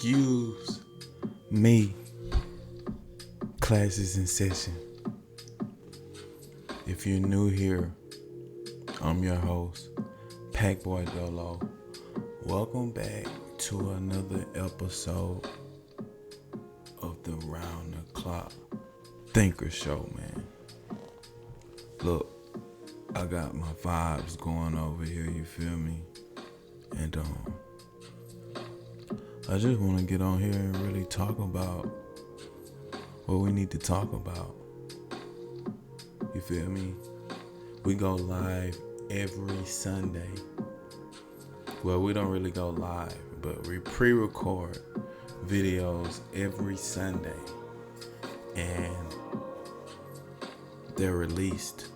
Excuse me, classes in session. If you're new here, I'm your host, Packboy Dolo. Welcome back to another episode of the Round the Clock Thinker Show, man. Look, I got my vibes going over here, you feel me? And I just want to get on here and really talk about what we need to talk about. You feel me? We go live every Sunday. Well, we don't really go live, but we pre-record videos every Sunday. And they're released.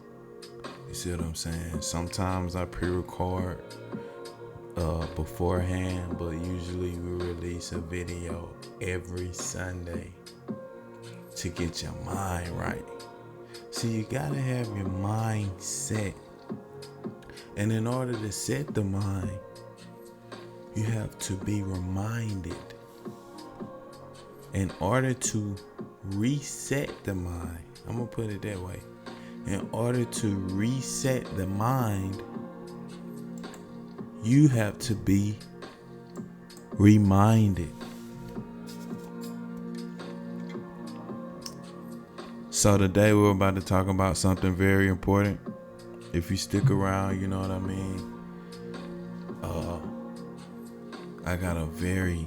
You see what I'm saying? Sometimes I pre-record beforehand, but usually we release a video every Sunday to get your mind right. See, you gotta have your mind set. And in order to set the mind, you have to be reminded. In order to reset the mind, I'm gonna put it that way. In order to reset the mind, you have to be reminded. So today we're about to talk about something very important. If you stick around, you know what I mean. I got a very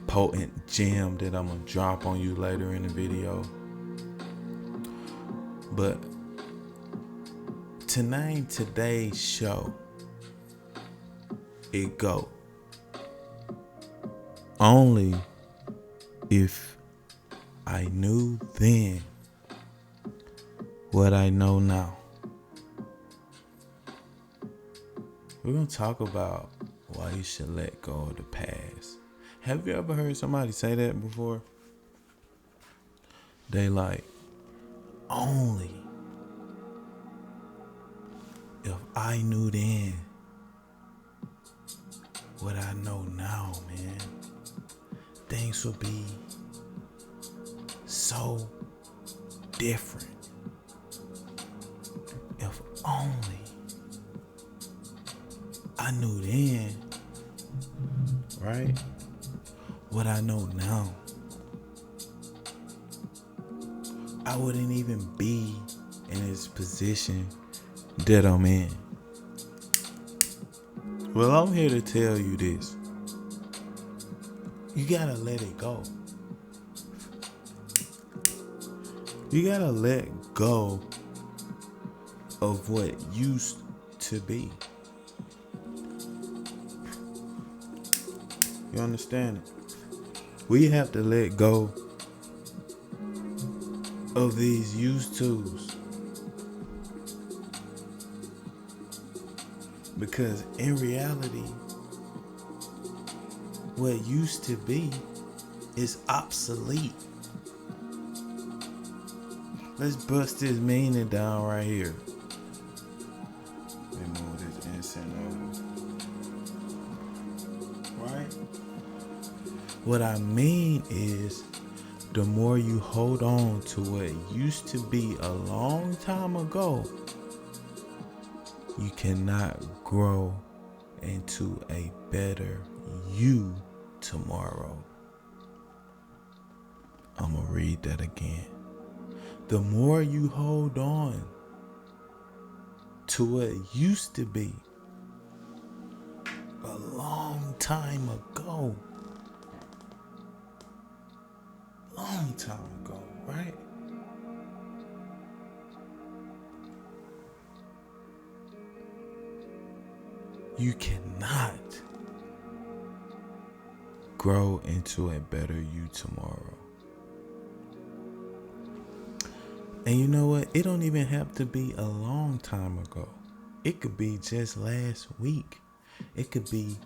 potent gem that I'm gonna drop on you later in the video. But to name today's show, it go only if I knew then what I know now. We're gonna talk about why you should let go of the past. Have you ever heard somebody say that before? They like, only if I knew then what I know now, man, things would be so different. If only I knew then, right, what I know now, I wouldn't even be in this position that I'm in. Well, I'm here to tell you this. You gotta let it go. You gotta let go of what used to be. You understand it? We have to let go of these used tos. Because in reality, what used to be is obsolete. Let's bust this meaning down right here. Let me move this incense over. Right? What I mean is, the more you hold on to what used to be a long time ago, you cannot grow into a better you tomorrow. I'm gonna read that again. The more you hold on to what used to be a long time ago, right? You cannot grow into a better you tomorrow. And you know what? It don't even have to be a long time ago. It could be just last week. It could be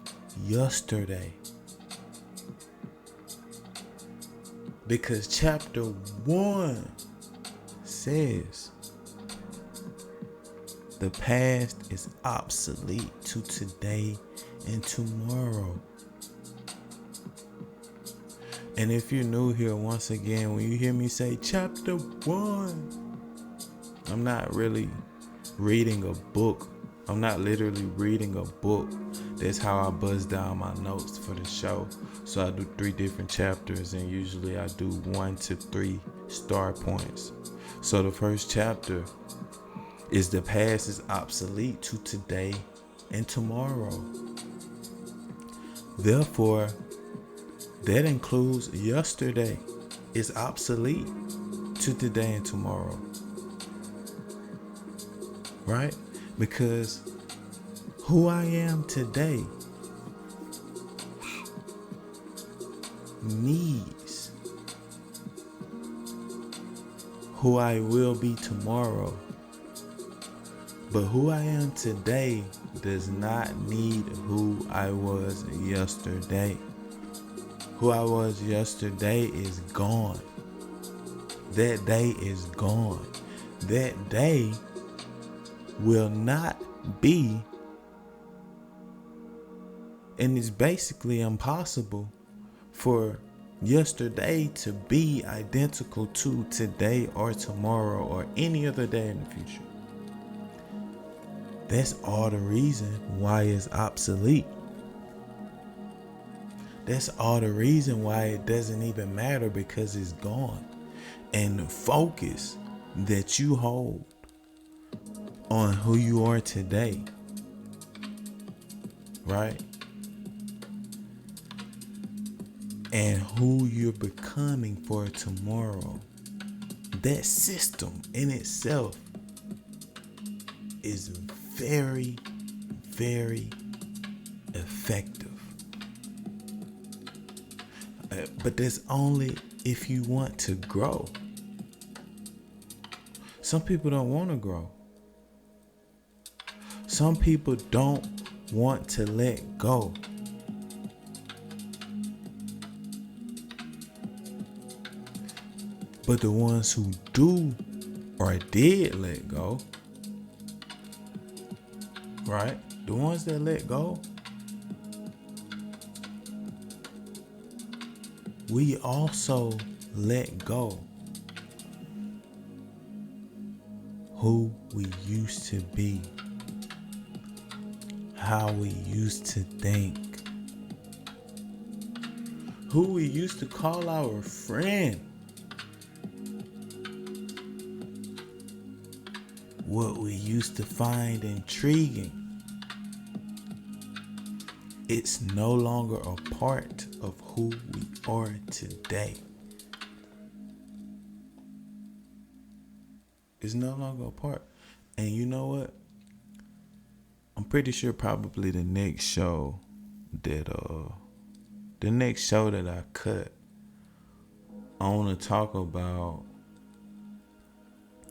yesterday. Because chapter 1 says the past is obsolete to today and tomorrow. And if you're new here, once again, when you hear me say chapter 1, I'm not really reading a book. I'm not literally reading a book. That's how I buzz down my notes for the show. So I do 3 different chapters, and usually I do 1 to 3 star points. So the first chapter is the past is obsolete to today and tomorrow. Therefore, that includes yesterday is obsolete to today and tomorrow. Right? Because who I am today needs who I will be tomorrow. But who I am today does not need who I was yesterday. Who I was yesterday is gone. That day is gone. That day will not be, and it's basically impossible for yesterday to be identical to today or tomorrow or any other day in the future. That's all the reason why it's obsolete. That's all the reason why it doesn't even matter, because it's gone. And the focus that you hold on who you are today, right? And who you're becoming for tomorrow. That system in itself is very, very effective. But that's only if you want to grow. Some people don't want to grow. Some people don't want to let go. But the ones who do or did let go, right? The ones that let go, we also let go who we used to be, how we used to think, who we used to call our friend, what we used to find intriguing. It's no longer a part of who we are today. It's no longer a part. And you know what? I'm pretty sure probably the next show that I cut, I want to talk about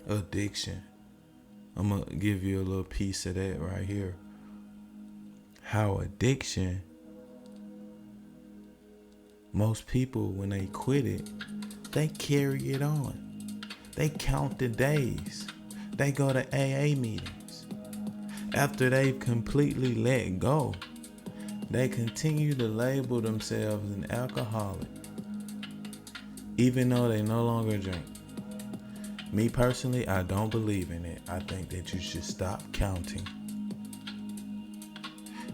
addiction. I'm going to give you a little piece of that right here. How addiction, most people, when they quit it, they carry it on. They count the days. They go to AA meetings. After they've completely let go, they continue to label themselves an alcoholic, even though they no longer drink. Me personally, I don't believe in it. I think that you should stop counting.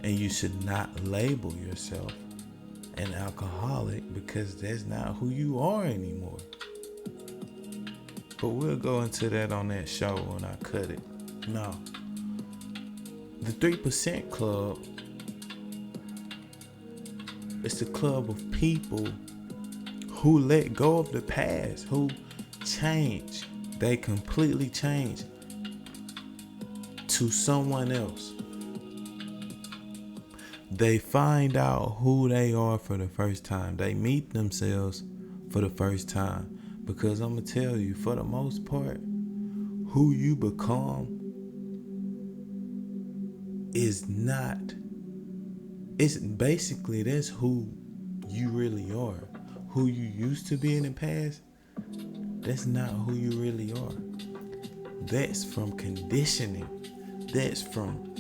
And you should not label yourself an alcoholic, because that's not who you are anymore. But we'll go into that on that show when I cut it. No. The 3% Club is the club of people who let go of the past, who change. They completely change to someone else. They find out who they are for the first time. They meet themselves for the first time. Because I'm going to tell you, for the most part, who you become is not, it's basically, that's who you really are. Who you used to be in the past, that's not who you really are. That's from conditioning. That's from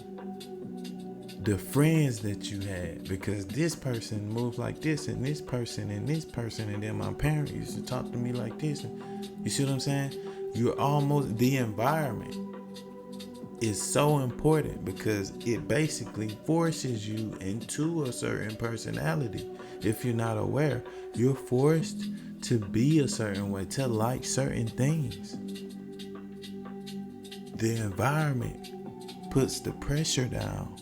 the friends that you had, because this person moves like this, and this person, and this person, and then my parents used to talk to me like this. And you see what I'm saying? You're almost, the environment is so important because it basically forces you into a certain personality. If you're not aware, you're forced to be a certain way, to like certain things. The environment puts the pressure down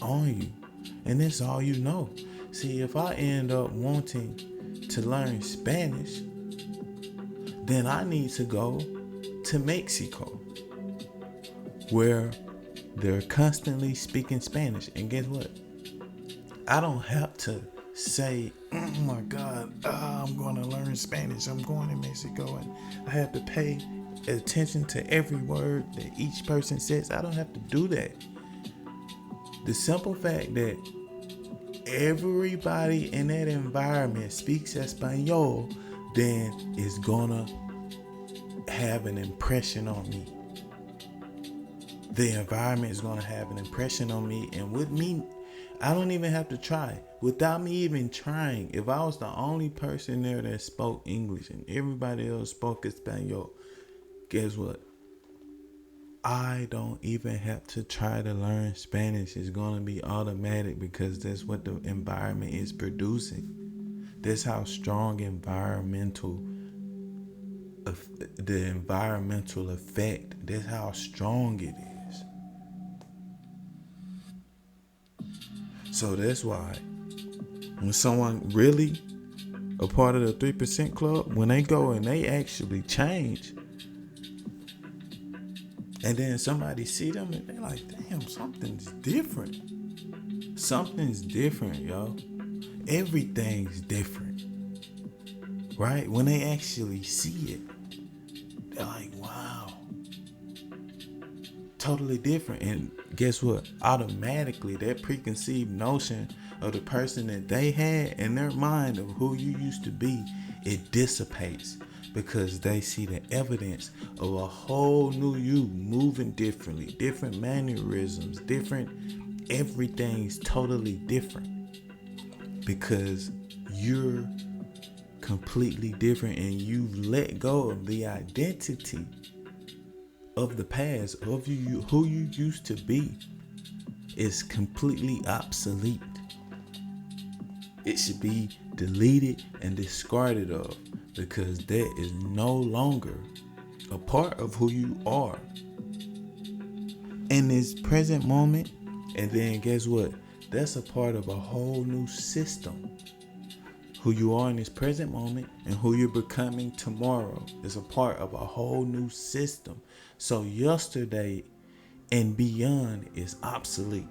on you, and that's all you know. See, if I end up wanting to learn Spanish, then I need to go to Mexico, where they're constantly speaking Spanish. And guess what? I don't have to say, oh my God, I'm going to learn Spanish, I'm going to Mexico, and I have to pay attention to every word that each person says. I don't have to do that. The simple fact that everybody in that environment speaks Espanol, then is gonna have an impression on me. The environment is gonna have an impression on me, and with me, I don't even have to try. Without me even trying, if I was the only person there that spoke English and everybody else spoke Espanol, guess what? I don't even have to try to learn Spanish. It's going to be automatic because that's what the environment is producing. That's how strong the environmental effect, that's how strong it is. So that's why when someone really a part of the 3% club, when they go and they actually change, and then somebody see them and they're like, damn, something's different. Something's different, yo. Everything's different. Right? When they actually see it, they're like, wow. Totally different. And guess what? Automatically, that preconceived notion of the person that they had in their mind of who you used to be, it dissipates. Because they see the evidence of a whole new you moving differently, different mannerisms, different, everything's totally different. Because you're completely different and you've let go of the identity of the past, of you, who you used to be. Is completely obsolete. It should be deleted and discarded of. Because that is no longer a part of who you are in this present moment. And then guess what? That's a part of a whole new system. Who you are in this present moment and who you're becoming tomorrow is a part of a whole new system. So yesterday and beyond is obsolete.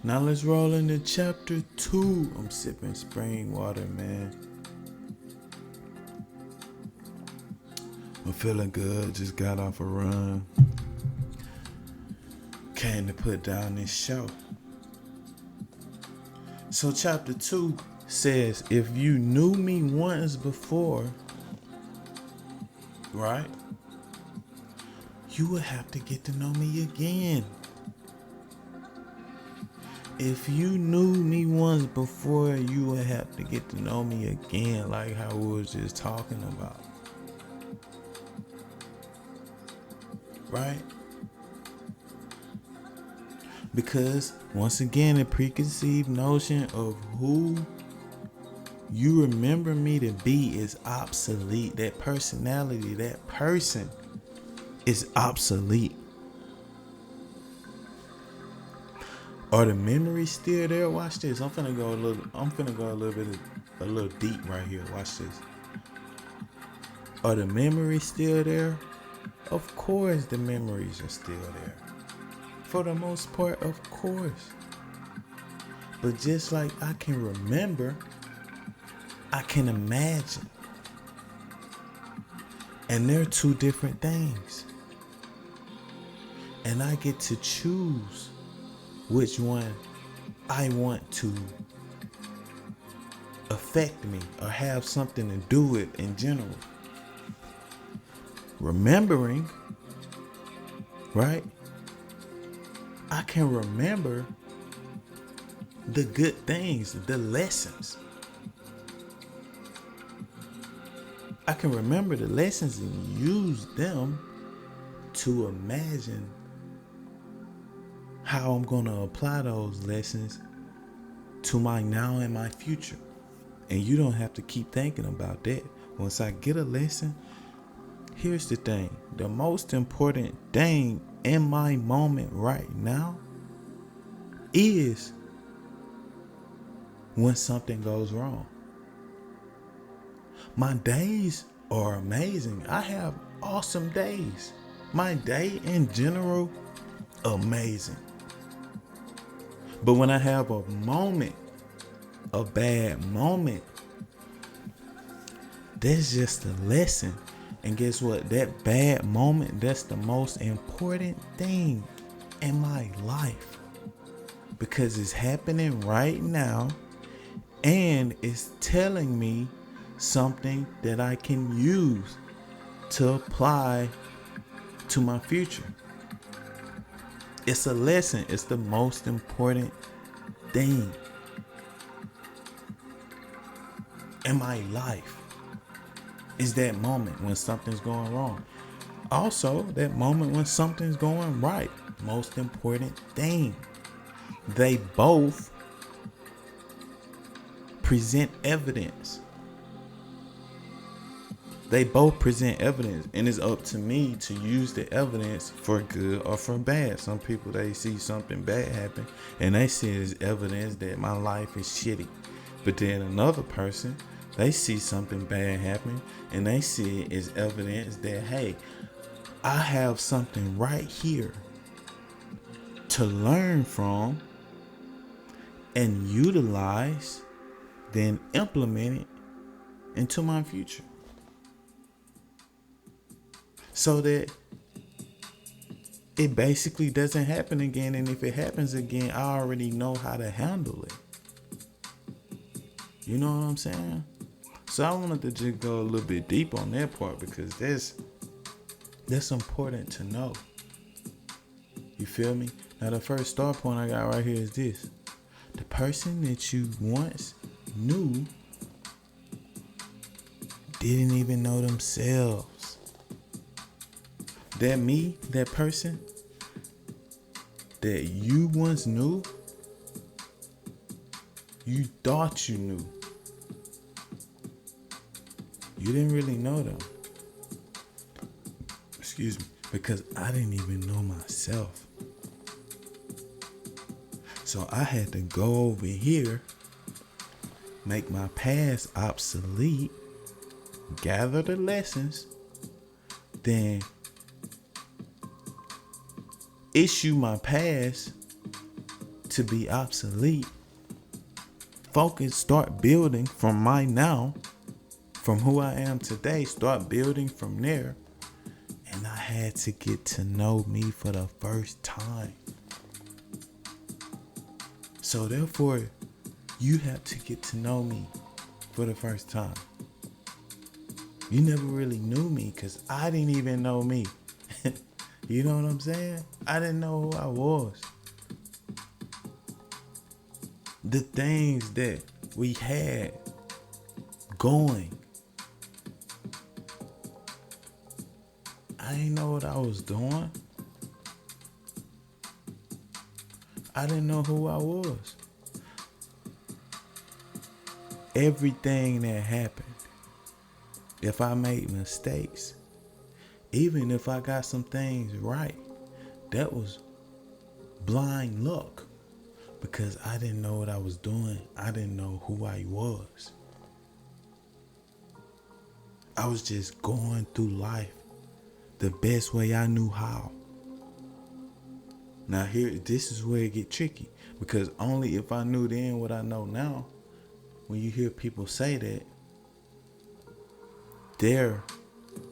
Now let's roll into chapter 2. I'm sipping spring water, man. I'm feeling good. Just got off a run. Came to put down this show. So chapter 2 says, if you knew me once before, right, you would have to get to know me again. If you knew me once before, you would have to get to know me again, like how we was just talking about. Right? Because, once again, the preconceived notion of who you remember me to be is obsolete. That personality, that person is obsolete. Are the memories still there? Watch this. I'm finna go a little deep right here. Watch this. Are the memories still there? Of course the memories are still there. For the most part, of course. But just like I can remember, I can imagine. And they're two different things. And I get to choose which one I want to affect me or have something to do with in general. Remembering, right, I can remember the good things, the lessons. I can remember the lessons and use them to imagine how I'm going to apply those lessons to my now and my future. And you don't have to keep thinking about that. Once I get a lesson, here's the thing. The most important thing in my moment right now is when something goes wrong. My days are amazing. I have awesome days. My day in general, amazing. But when I have a moment, a bad moment, that's just a lesson. And guess what? That bad moment, that's the most important thing in my life. Because it's happening right now and it's telling me something that I can use to apply to my future. It's a lesson. It's the most important thing in my life. Is that moment when something's going wrong. Also, that moment when something's going right. Most important thing. They both present evidence. They both present evidence, and it's up to me to use the evidence for good or for bad. Some people, they see something bad happen and they see it as evidence that my life is shitty. But then another person, they see something bad happen and they see it as evidence that, hey, I have something right here to learn from and utilize, then implement it into my future. So that it basically doesn't happen again. And if it happens again, I already know how to handle it. You know what I'm saying? So I wanted to just go a little bit deep on that part because that's important to know. You feel me? Now the first start point I got right here is this. The person that you once knew didn't even know themselves. That me, that person that you once knew, you thought you knew. You didn't really know them. Excuse me. Because I didn't even know myself. So I had to go over here, make my past obsolete, gather the lessons, then issue my past to be obsolete. Focus, start building from my now, from who I am today, start building from there. And I had to get to know me for the first time. So therefore, you have to get to know me for the first time. You never really knew me because I didn't even know me. You know what I'm saying? I didn't know who I was. The things that we had going. I didn't know what I was doing. I didn't know who I was. Everything that happened, if I made mistakes, even if I got some things right, that was blind luck because I didn't know what I was doing. I didn't know who I was. I was just going through life the best way I knew how. Now this is where it get tricky because only if I knew then what I know now, when you hear people say that, they're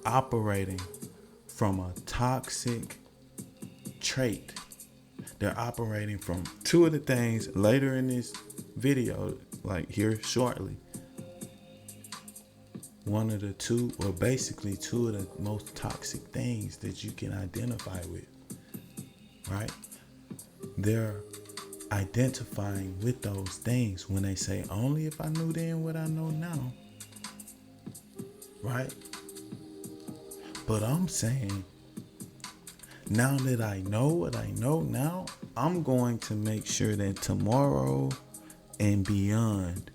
operating from a toxic trait. They're operating from two of the things later in this video, like here shortly. One of the two, or basically two of the most toxic things that you can identify with, right? they're identifying with those things when they say, only if I knew then what I know now. Right? But I'm saying, now that I know what I know now, I'm going to make sure that tomorrow and beyond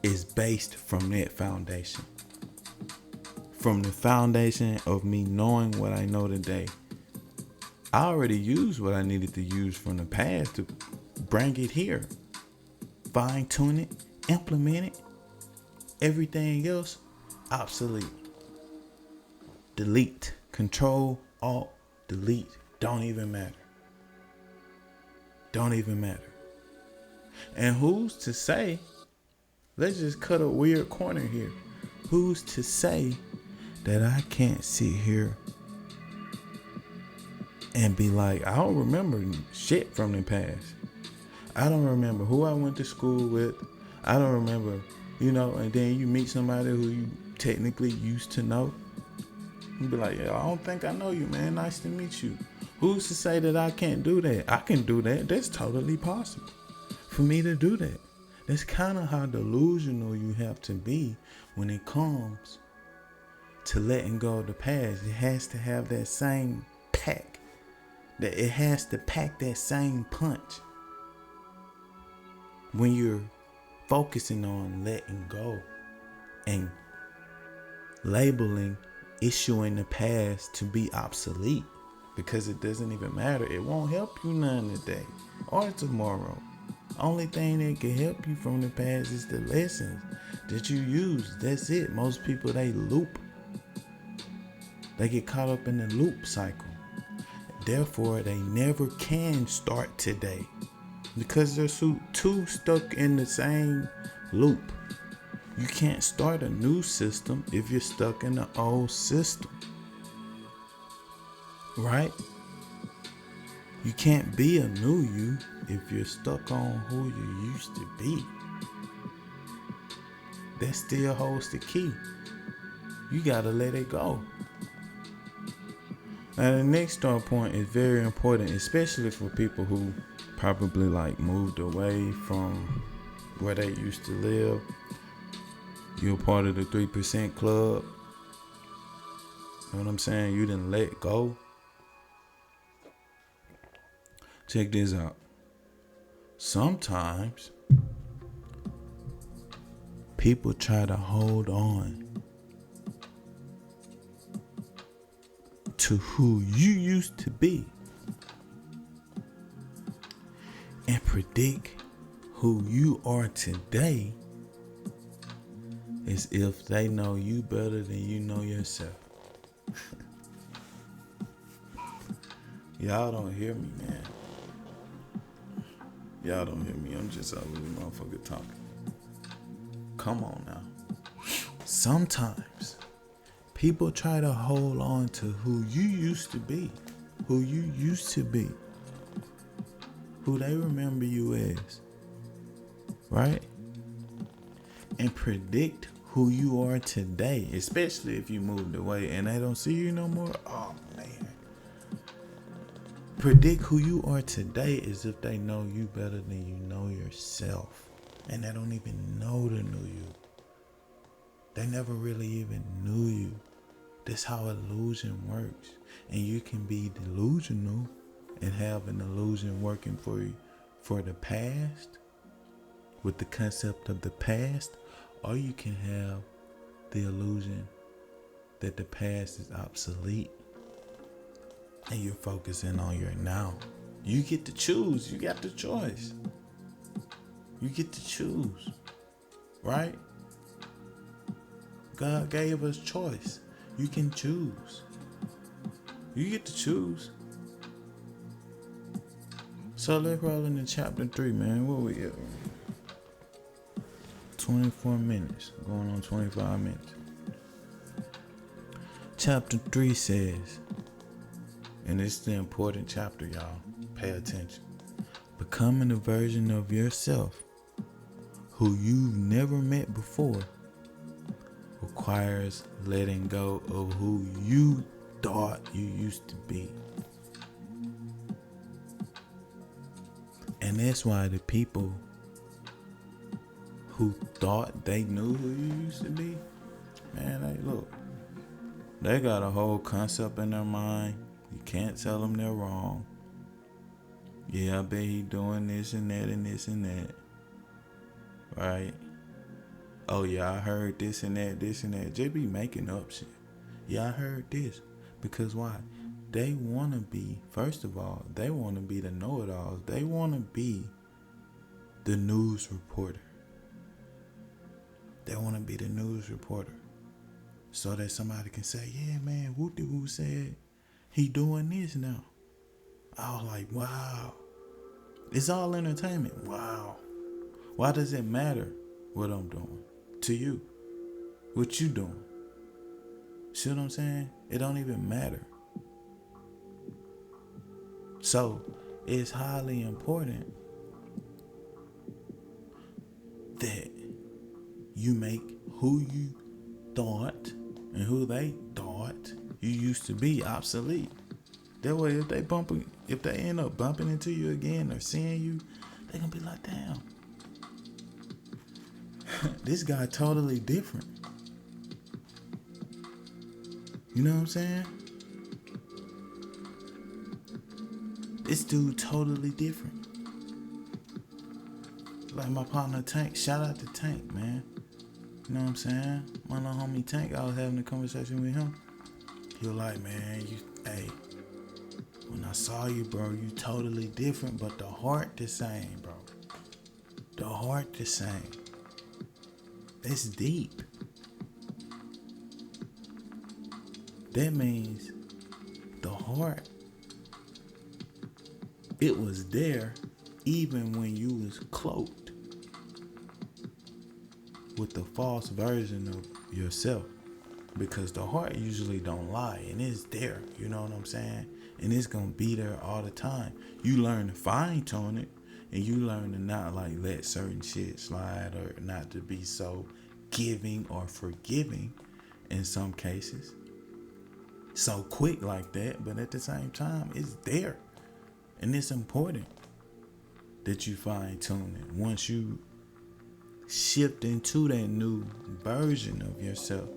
is based from that foundation. From the foundation of me knowing what I know today. I already used what I needed to use from the past to bring it here. Fine tune it, implement it. Everything else, obsolete. Delete. Control, Alt, delete. Don't even matter. Don't even matter. And who's to say, let's just cut a weird corner here. Who's to say that I can't sit here and be like, I don't remember shit from the past. I don't remember who I went to school with. I don't remember, and then you meet somebody who you technically used to know. You be like, yeah, I don't think I know you, man. Nice to meet you. Who's to say that I can't do that? I can do that. That's totally possible for me to do that. That's kind of how delusional you have to be when it comes to letting go of the past. It has to have that same pack. That it has to pack that same punch. When you're focusing on letting go and issuing the past to be obsolete, because it doesn't even matter. It won't help you none today or tomorrow. Only thing that can help you from the past is the lessons that you use. That's it. Most people, they loop. They get caught up in the loop cycle. Therefore, they never can start today because they're too stuck in the same loop. You can't start a new system if you're stuck in the old system. Right? You can't be a new you if you're stuck on who you used to be. That still holds the key. You gotta let it go. Now the next start point is very important, especially for people who probably moved away from where they used to live. You're part of the 3% club. You know what I'm saying? You didn't let go. Check this out. Sometimes people try to hold on to who you used to be and predict who you are today as if they know you better than you know yourself. Y'all don't hear me, man. Y'all don't hear me. I'm just a little motherfucker talking. Come on now. Sometimes people try to hold on to who you used to be. Who you used to be. Who they remember you as. Right? And predict who you are today. Especially if you moved away and they don't see you no more. Oh, man. Predict who you are today as if they know you better than you know yourself. And they don't even know the new you. They never really even knew you. That's how illusion works. And you can be delusional and have an illusion working for you for the past, with the concept of the past, or you can have the illusion that the past is obsolete and you're focusing on your now. You get to choose. You got the choice. You get to choose. Right? God gave us choice. You can choose. You get to choose. So let's roll into chapter 3, man. What we at? 24 minutes. Going on 25 minutes. Chapter 3 says, and it's the important chapter, y'all. Pay attention. Becoming a version of yourself who you've never met before requires letting go of who you thought you used to be. And that's why the people who thought they knew who you used to be, man, they got a whole concept in their mind. You can't tell them they're wrong. Yeah, I bet he doing this and that and this and that. Right? Oh yeah, I heard this and that. Just be making up shit. Yeah, I heard this. Because why? They want to be, first of all, they want to be the know-it-alls. They want to be the news reporter. They want to be the news reporter. So that somebody can say, yeah, man, Woo said he doing this now. I was like, wow. It's all entertainment. Wow. Why does it matter what I'm doing to you? What you doing? See what I'm saying? It don't even matter. So it's highly important that you make who you thought and who they thought you used to be obsolete. That way, if they end up bumping into you again or seeing you, they gonna be like, damn, this guy totally different. You know what I'm saying? This dude totally different. Like my partner Tank, shout out to Tank, man. You know what I'm saying? My little homie Tank, I was having a conversation with him. He was like, man, when I saw you, bro, you totally different, but the heart the same, bro. The heart the same. It's deep. That means the heart, it was there even when you was cloaked with the false version of yourself. Because the heart usually don't lie, and it's there, you know what I'm saying? And it's gonna be there all the time. You learn to fine tune it, and you learn to not like let certain shit slide, or not to be so giving or forgiving in some cases. So quick like that, but at the same time, it's there. And it's important that you fine tune it. Once you shift into that new version of yourself.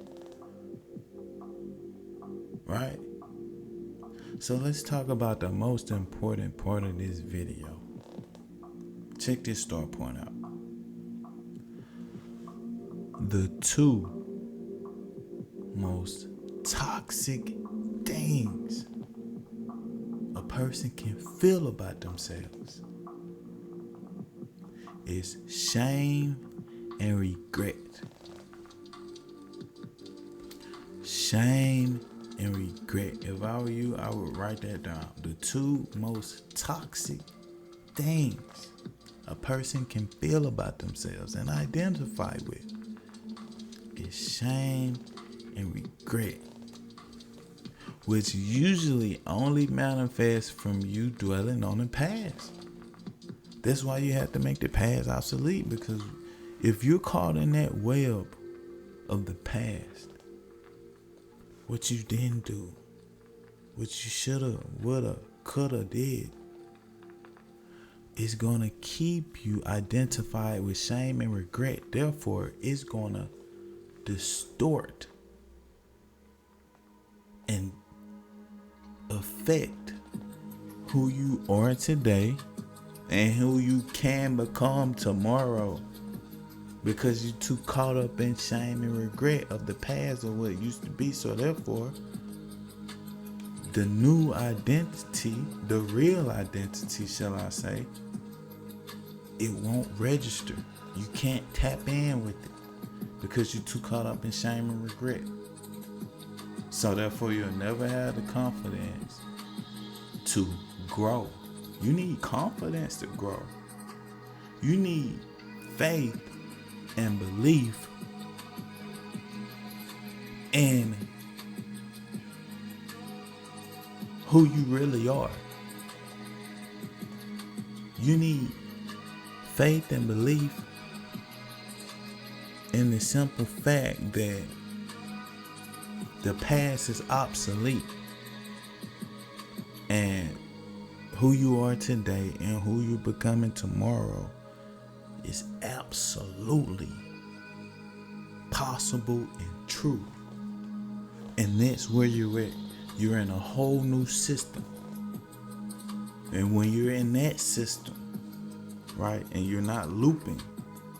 Right? So let's talk about the most important part of this video. Check this start point out. The two most toxic things a person can feel about themselves is shame and regret. Shame and regret. If I were you, I would write that down. The two most toxic things a person can feel about themselves and identify with is shame and regret, which usually only manifests from you dwelling on the past. That's why you have to make the past obsolete, because if you're caught in that web of the past, what you didn't do, what you shoulda, woulda, coulda, did, is gonna keep you identified with shame and regret. Therefore, it's gonna distort and affect who you are today and who you can become tomorrow, because you're too caught up in shame and regret of the past or what it used to be. So therefore, the new identity, the real identity, shall I say, it won't register. You can't tap in with it because you're too caught up in shame and regret. So therefore, you'll never have the confidence to grow. You need confidence to grow. You need faith and belief in who you really are. You need faith and belief in the simple fact that the past is obsolete and who you are today and who you're becoming tomorrow is absolutely possible and true. And that's where you're at. You're in a whole new system. And when you're in that system, right, and you're not looping,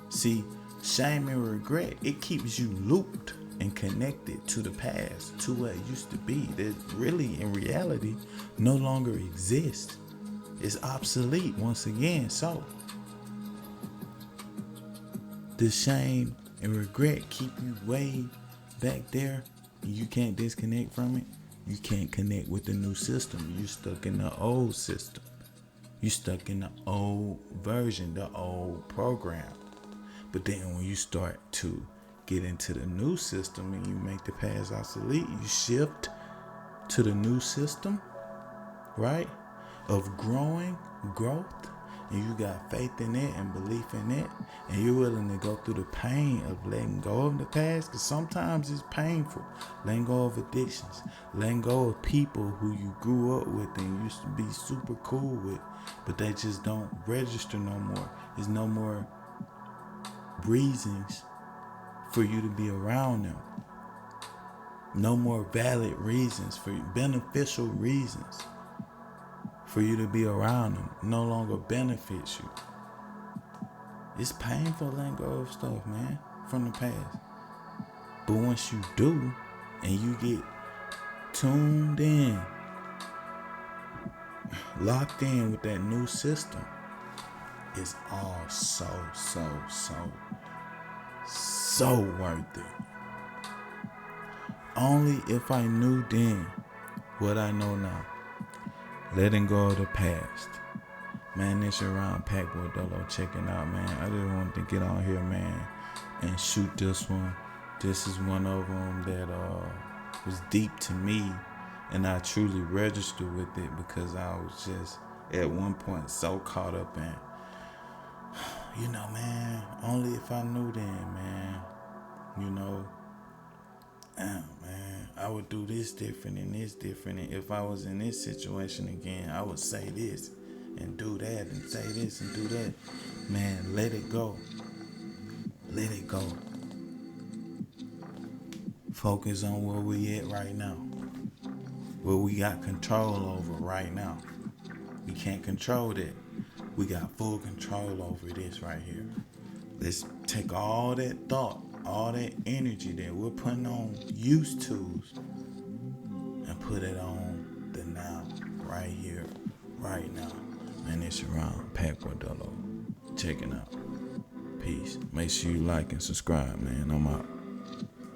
see, shame and regret, it keeps you looped and connected to the past, to what it used to be, that really in reality no longer exists. It's obsolete once again. So the shame and regret keep you way back there, and you can't disconnect from it. You can't connect with the new system. You're stuck in the old system. You're stuck in the old version, the old program. But then when you start to get into the new system and you make the past obsolete, you shift to the new system, right? Of growth, and you got faith in it and belief in it, and you're willing to go through the pain of letting go of the past, because sometimes it's painful. Letting go of addictions, letting go of people who you grew up with and used to be super cool with, but they just don't register no more. There's no more reasons for you to be around them. No more valid reasons, for beneficial reasons for you to be around them. No longer benefits you. It's painful letting go of stuff, man, from the past. But once you do, and you get tuned in, locked in with that new system, it's all so worth it. Only if I knew then what I know now. Letting go of the past. Man, this around Packboy Dolo checking out, man. I just wanted to get on here, man, and shoot this one. This is one of them that was deep to me, and I truly registered with it because I was just at one point so caught up in, man, only if I knew then, man, man, I would do this different and this different. And if I was in this situation again, I would say this and do that and say this and do that. Man, let it go. Let it go. Focus on where we at right now. What we got control over right now. We can't control that. We got full control over this right here. Let's take all that thought, all that energy that we're putting on used tos, and put it on the now, right here, right now. Man, it's around Packboy Dolo. Checking out. Peace. Make sure you like and subscribe, man. I'm out.